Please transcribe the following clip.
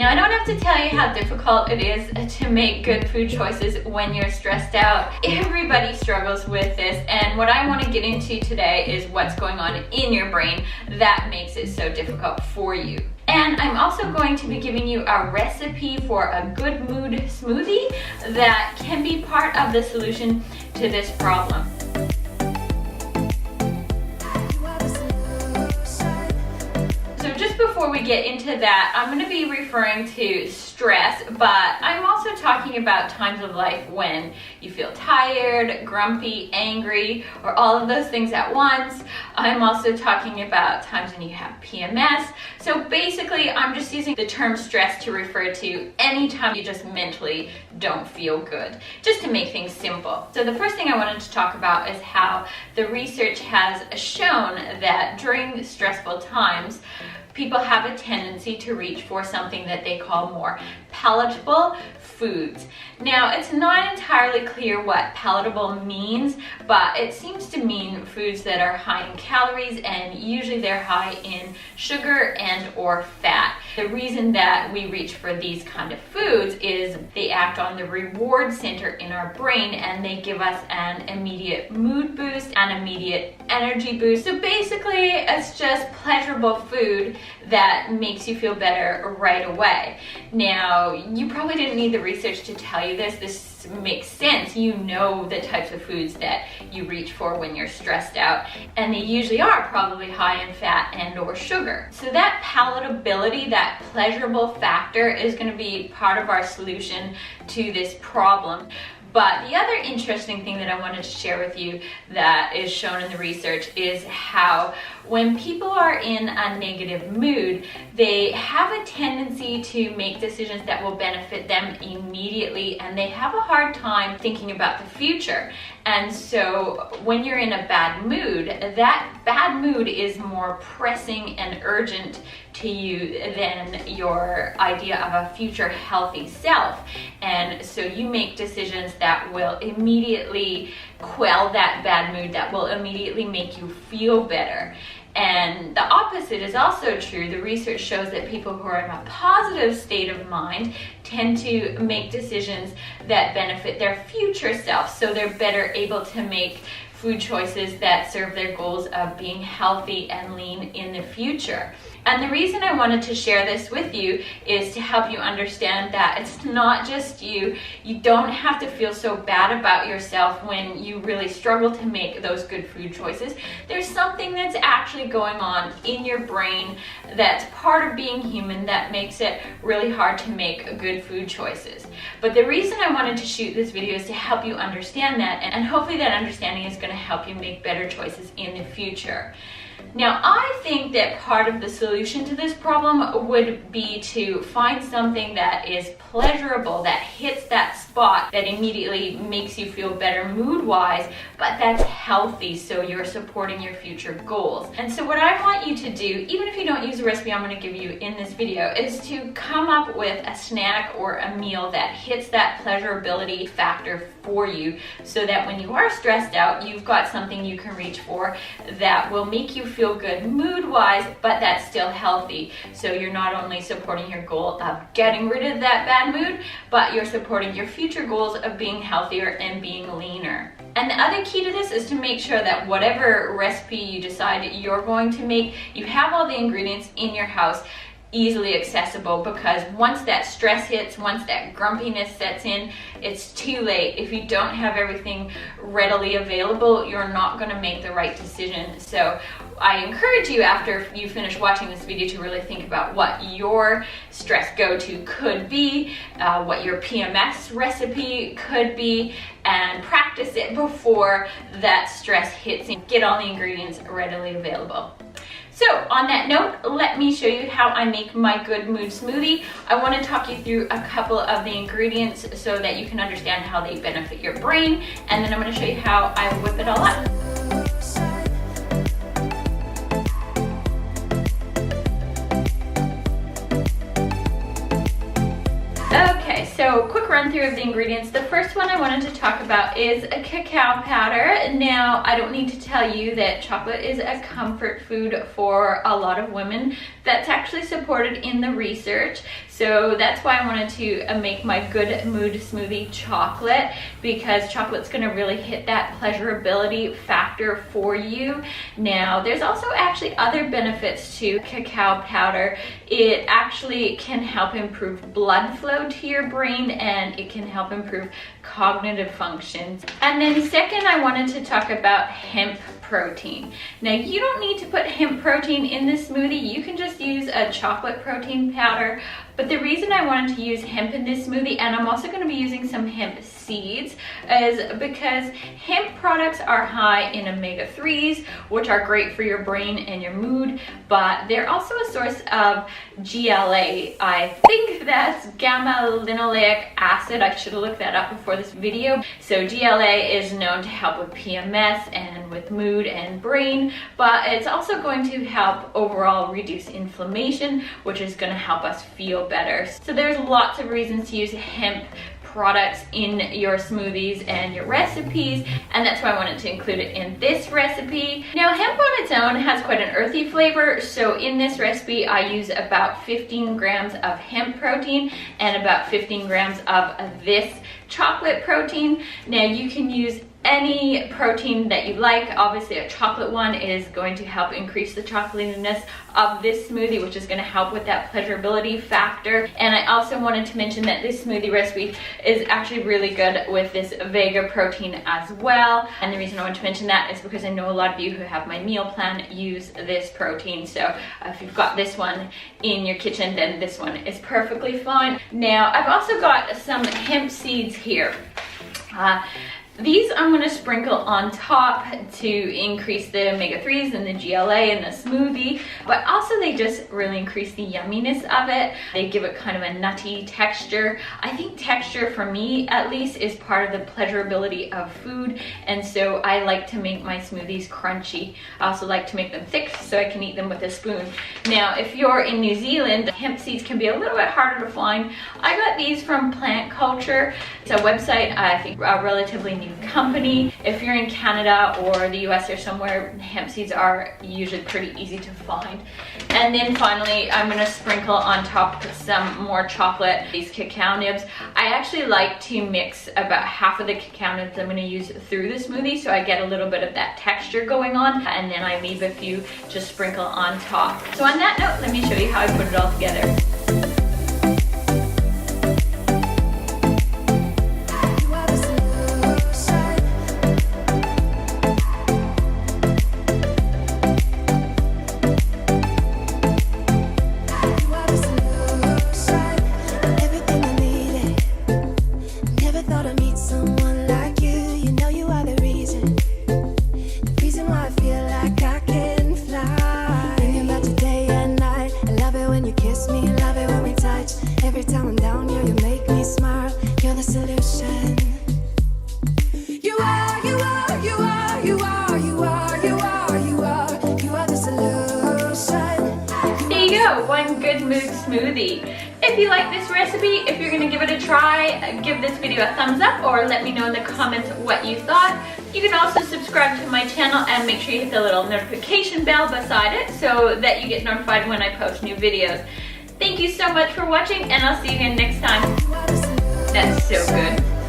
Now, I don't have to tell you how difficult it is to make good food choices when you're stressed out. Everybody struggles with this, and what I want to get into today is what's going on in your brain that makes it so difficult for you. And I'm also going to be giving you a recipe for a good mood smoothie that can be part of the solution to this problem. Before we get into that, I'm going to be referring to stress, but I'm also talking about times of life when you feel tired, grumpy, angry, or all of those things at once. I'm also talking about times when you have PMS. So basically, I'm just using the term stress to refer to any time you just mentally don't feel good, just to make things simple. So the first thing I wanted to talk about is how the research has shown that during stressful times, people have a tendency to reach for something that they call more palatable foods. Now, it's not entirely clear what palatable means, but it seems to mean foods that are high in calories, and usually they're high in sugar and or fat. The reason that we reach for these kind of foods is they act on the reward center in our brain, and they give us an immediate mood boost, an immediate energy boost. So basically, it's just pleasurable food that makes you feel better right away. Now, you probably didn't need the research to tell you this. This makes sense. You know the types of foods that you reach for when you're stressed out, and they usually are probably high in fat and or sugar. So that palatability, that pleasurable factor, is going to be part of our solution to this problem. But the other interesting thing that I wanted to share with you that is shown in the research is how when people are in a negative mood, they have a tendency to make decisions that will benefit them immediately, and they have a hard time thinking about the future. And so when you're in a bad mood, that bad mood is more pressing and urgent to you than your idea of a future healthy self. And so you make decisions that will immediately quell that bad mood, that will immediately make you feel better. And the opposite is also true. The research shows that people who are in a positive state of mind tend to make decisions that benefit their future self. So they're better able to make food choices that serve their goals of being healthy and lean in the future. And the reason I wanted to share this with you is to help you understand that it's not just you. You don't have to feel so bad about yourself when you really struggle to make those good food choices. There's something that's actually going on in your brain that's part of being human that makes it really hard to make good food choices. But the reason I wanted to shoot this video is to help you understand that, and hopefully that understanding is going to help you make better choices in the future. Now, I think that part of the solution to this problem would be to find something that is pleasurable, that hits that spot, that immediately makes you feel better mood-wise, but that's healthy, so you're supporting your future goals. And so what I want you to do, even if you don't use the recipe I'm going to give you in this video, is to come up with a snack or a meal that hits that pleasurability factor for you, so that when you are stressed out, you've got something you can reach for that will make you feel good mood-wise, but that's still healthy. So you're not only supporting your goal of getting rid of that bad mood, but you're supporting your future goals of being healthier and being leaner. And the other key to this is to make sure that whatever recipe you decide you're going to make, you have all the ingredients in your house easily accessible, because once that stress hits, once that grumpiness sets in, it's too late. If you don't have everything readily available, you're not going to make the right decision. So I encourage you, after you finish watching this video, to really think about what your stress go-to could be, what your PMS recipe could be, and practice it before that stress hits and get all the ingredients readily available. So on that note, let me show you how I make my good mood smoothie. I want to talk you through a couple of the ingredients so that you can understand how they benefit your brain, and then I'm going to show you how I whip it all up. Okay. Okay, so quick run through of the ingredients. The first one I wanted to talk about is a cacao powder. Now, I don't need to tell you that chocolate is a comfort food for a lot of women. That's actually supported in the research. So that's why I wanted to make my Good Mood Smoothie chocolate, because chocolate's gonna really hit that pleasurability factor for you. Now, there's also actually other benefits to cacao powder. It actually can help improve blood flow to your brain, and it can help improve cognitive functions. And then second, I wanted to talk about hemp protein. Now, you don't need to put hemp protein in this smoothie. You can just use a chocolate protein powder. But the reason I wanted to use hemp in this smoothie, and I'm also going to be using some hemp seeds, is because hemp products are high in omega-3s, which are great for your brain and your mood, but they're also a source of GLA. I think that's gamma-linoleic acid. I should have looked that up before this video. So GLA is known to help with PMS and with mood and brain, but it's also going to help overall reduce inflammation, which is going to help us feel better. So there's lots of reasons to use hemp products in your smoothies and your recipes, and that's why I wanted to include it in this recipe. Now, hemp on its own has quite an earthy flavor, so in this recipe I use about 15 grams of hemp protein and about 15 grams of this chocolate protein. Now, you can use any protein that you like. Obviously, a chocolate one is going to help increase the chocolatiness of this smoothie, which is going to help with that pleasurability factor. And I also wanted to mention that this smoothie recipe is actually really good with this Vega protein as well. And the reason I want to mention that is because I know a lot of you who have my meal plan use this protein. So if you've got this one in your kitchen, then this one is perfectly fine. Now, I've also got some hemp seeds here. These I'm going to sprinkle on top to increase the omega-3s and the GLA in the smoothie, but also they just really increase the yumminess of it. They give it kind of a nutty texture. I think texture, for me at least, is part of the pleasurability of food, and so I like to make my smoothies crunchy. I also like to make them thick so I can eat them with a spoon. Now, if you're in New Zealand, hemp seeds can be a little bit harder to find. I got these from Plant Culture. It's a website, I think, a relatively new company. If you're in Canada or the US or somewhere, hemp seeds are usually pretty easy to find. And then finally, I'm going to sprinkle on top some more chocolate, these cacao nibs. I actually like to mix about half of the cacao nibs I'm going to use through the smoothie, so I get a little bit of that texture going on, and then I leave a few to sprinkle on top. So on that note, let me show you how I put it all together. One Good Mood smoothie. If you like this recipe, if you're going to give it a try, give this video a thumbs up or let me know in the comments what you thought. You can also subscribe to my channel and make sure you hit the little notification bell beside it so that you get notified when I post new videos. Thank you so much for watching, and I'll see you again next time. That's so good.